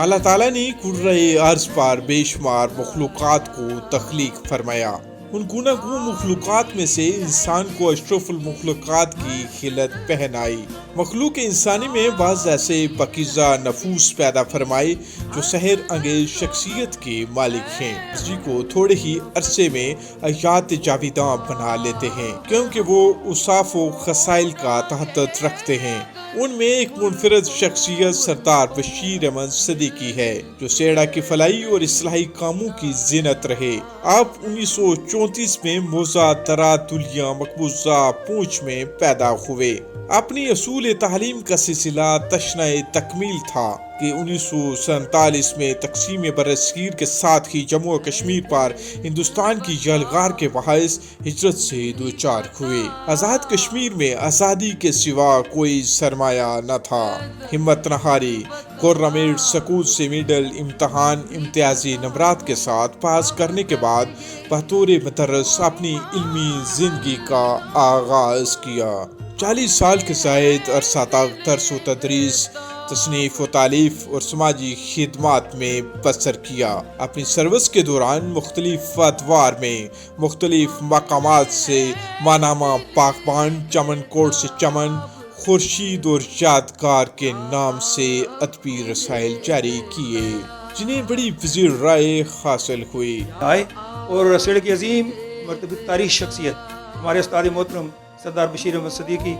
اللہ تعالیٰ نے کرۂ ارض پر بے شمار مخلوقات کو تخلیق فرمایا۔ ان گوناگون مخلوقات میں سے انسان کو اشرف المخلوقات کی خلت پہنائی۔ مخلوق انسانی میں بعض ایسے پاکیزہ نفوس پیدا فرمائے جو سحر انگیز شخصیت کے مالک ہیں، جن کو تھوڑے ہی عرصے میں حیات جاویداں بنا لیتے ہیں، کیونکہ وہ اوصاف و خصائل کا تحت رکھتے ہیں۔ ان میں ایک منفرد شخصیت سردار بشیر احمد صدیقی ہے، جو سیڑا کی فلاحی اور اصلاحی کاموں کی زینت رہے۔ آپ 1934 میں موزہ درا دلیاں مقبوضہ پونچھ میں پیدا ہوئے۔ اپنی اصول تعلیم کا سلسلہ تشنہ تکمیل تھا کہ 1947 میں تقسیم برصغیر کے ساتھ ہی جموں و کشمیر پر ہندوستان کی یلغار کے باعث ہجرت سے دوچار ہوئے۔ آزاد کشمیر میں آزادی کے سوا کوئی سرمایہ نہ تھا۔ ہمت نہ ہاری، گورنمنٹ سکول سے مڈل امتحان امتیازی نمبرات کے ساتھ پاس کرنے کے بعد بطور مدرس اپنی علمی زندگی کا آغاز کیا۔ 40 سال کے زائد عرصہ تک درس و تدریس، تصنیف و تالیف اور سماجی خدمات میں بسر کیا۔ اپنی سروس کے دوران مختلف ادوار میں مختلف مقامات سے مانامہ پاکبان، چمن کوٹ سے چمن، خورشید اور یادگار کے نام سے ادبی رسائل جاری کیے، جنہیں بڑی وزیر رائے حاصل ہوئی۔ اور سیڑ کی عظیم مرتبہ تاریخ شخصیت ہمارے استاد محترم سردار بشیر احمد صدیقی،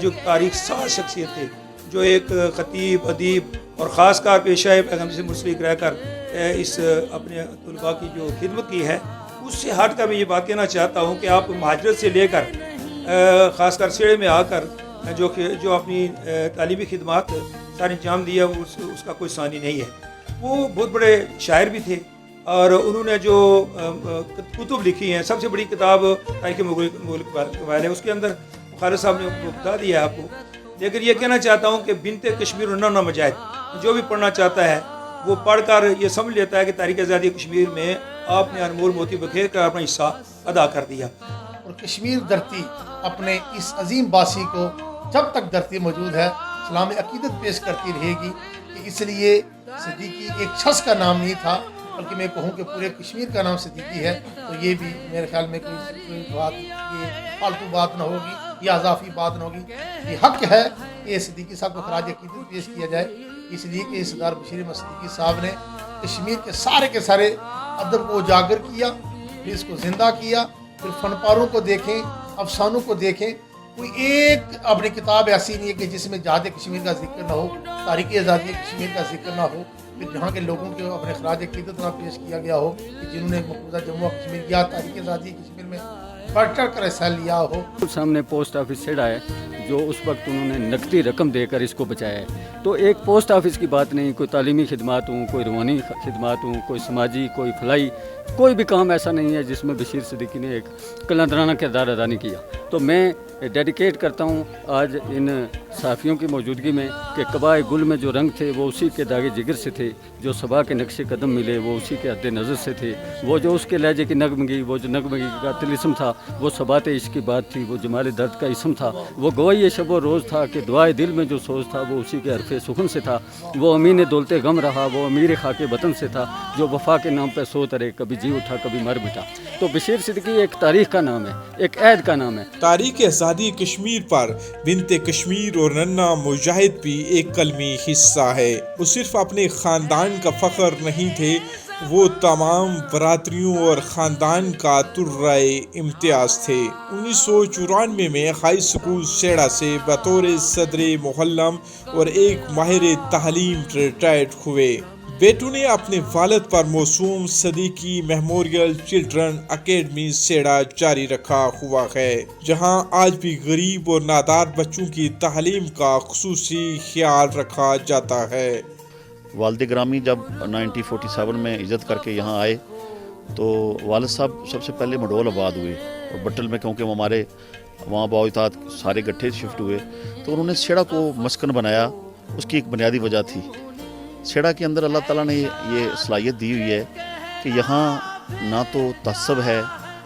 جو تاریخ ساز شخصیت تھے، جو ایک خطیب، ادیب اور خاص کار پیشہ پیغام سے منسلک رہ کر اس اپنے طلباء کی جو خدمت کی ہے، اس سے ہٹ کر میں یہ بات کہنا چاہتا ہوں کہ آپ مہاجرت سے لے کر خاص کر سیڑے میں آ کر جو اپنی تعلیمی خدمات سارے انجام دیا، اس کا کوئی ثانی نہیں ہے۔ وہ بہت بڑے شاعر بھی تھے، اور انہوں نے جو کتب لکھی ہیں، سب سے بڑی کتاب تاریخ مغرب قبائل ہے، اس کے اندر خالد صاحب نے بتا دیا ہے آپ کو۔ لیکن یہ کہنا چاہتا ہوں کہ بنت کشمیر و نونا مجاہد، جو بھی پڑھنا چاہتا ہے وہ پڑھ کر یہ سمجھ لیتا ہے کہ تاریخ آزادی کشمیر میں آپ نے انمول موتی بکھیر کر اپنا حصہ ادا کر دیا۔ اور کشمیر دھرتی اپنے اس عظیم باسی کو جب تک دھرتی موجود ہے اسلام عقیدت پیش کرتی رہے گی، کہ اس لیے صدیقی ایک شخص کا نام نہیں تھا، بلکہ میں کہوں کہ پورے کشمیر کا نام صدیقی ہے، تو یہ بھی میرے خیال میں کوئی بات، یہ فالتو بات نہ ہوگی یا اضافی بات نہ ہوگی۔ یہ حق ہے کہ صدیقی صاحب کو خراج عقیدت پیش کیا جائے، اس لیے کہ سردار بشیر احمد صدیقی صاحب نے کشمیر کے سارے ادب کو اجاگر کیا، پھر اس کو زندہ کیا۔ پھر فن پاروں کو دیکھیں، افسانوں کو دیکھیں، کوئی ایک اپنی کتاب ایسی نہیں ہے کہ جس میں جہاد کشمیر کا ذکر نہ ہو، تاریخ آزادی کشمیر کا ذکر نہ ہو، پھر جہاں کے لوگوں کے اپنے خراج عقیدت نہ پیش کیا گیا ہو، کہ جنہوں نے مقبوضہ جموں کشمیر یا تاریخ آزادی کشمیر میں بڑھ چڑھ کر حصہ لیا ہو۔ سامنے پوسٹ آفس سیڑا ہے، جو اس وقت انہوں نے نقدی رقم دے کر اس کو بچایا ہے۔ تو ایک پوسٹ آفس کی بات نہیں، کوئی تعلیمی خدمات ہوں، کوئی روحانی خدمات ہوں، کوئی سماجی، کوئی فلاحی، کوئی بھی کام ایسا نہیں ہے جس میں بشیر صدیقی نے ایک قلندرانہ کردار ادا نہیں کیا۔ تو میں ڈیڈیکیٹ کرتا ہوں آج ان صحافیوں کی موجودگی میں کہ قبائے گل میں جو رنگ تھے وہ اسی کے داغے جگر سے تھے، جو صبا کے نقش قدم ملے وہ اسی کے حد نظر سے تھے، وہ جو اس کے لہجے کی نغمگی، وہ جو نغمگی کا طلسم تھا، وہ صبات عشق کی بات تھی، وہ جمال درد کا اسم تھا، وہ گواہی شب و روز تھا کہ دعائے دل میں جو سوز تھا وہ اسی کے حرف سخن سے تھا، وہ امین دولتے غم رہا، وہ امیر خاک وطن سے تھا، جو وفا کے نام پہ سوت رہے، کبھی جی اٹھا کبھی مر مٹا۔ تو بشیر صدیقی ایک تاریخ کا نام ہے، ایک عہد کا نام ہے۔ تاریخ آزادی کشمیر پر بنت کشمیر اور ننا مجاہد بھی ایک قلمی حصہ ہے۔ وہ صرف اپنے خاندان کا فخر نہیں تھے، وہ تمام برادریوں اور خاندان کا ترائے امتیاز تھے۔ 1994 میں ہائی سکول سیڑا سے بطور صدر محلم اور ایک ماہر تعلیم ریٹائرڈ ہوئے۔ بیٹو نے اپنے والد پر موسوم صدیقی میموریل چلڈرن اکیڈمی سیڑا جاری رکھا ہوا ہے، جہاں آج بھی غریب اور نادار بچوں کی تعلیم کا خصوصی خیال رکھا جاتا ہے۔ والد گرامی جب 1947 میں ہجرت کر کے یہاں آئے تو والد صاحب سب سے پہلے مڈول آباد ہوئے، اور بٹل میں کیونکہ وہ ہمارے وہاں باوجات سارے گٹھے شفٹ ہوئے، تو انہوں نے سیڑا کو مسکن بنایا۔ اس کی ایک بنیادی وجہ تھی سیڑا کے اندر اللہ تعالیٰ نے یہ صلاحیت دی ہوئی ہے کہ یہاں نہ تو تعصب ہے،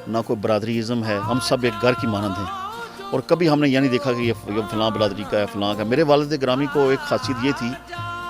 نہ کوئی برادری ازم ہے، ہم سب ایک گھر کی مانند ہیں، اور کبھی ہم نے یہ نہیں دیکھا کہ یہ فلاں برادری کا ہے، فلاں کا۔ میرے والد گرامی کو ایک خاصیت یہ تھی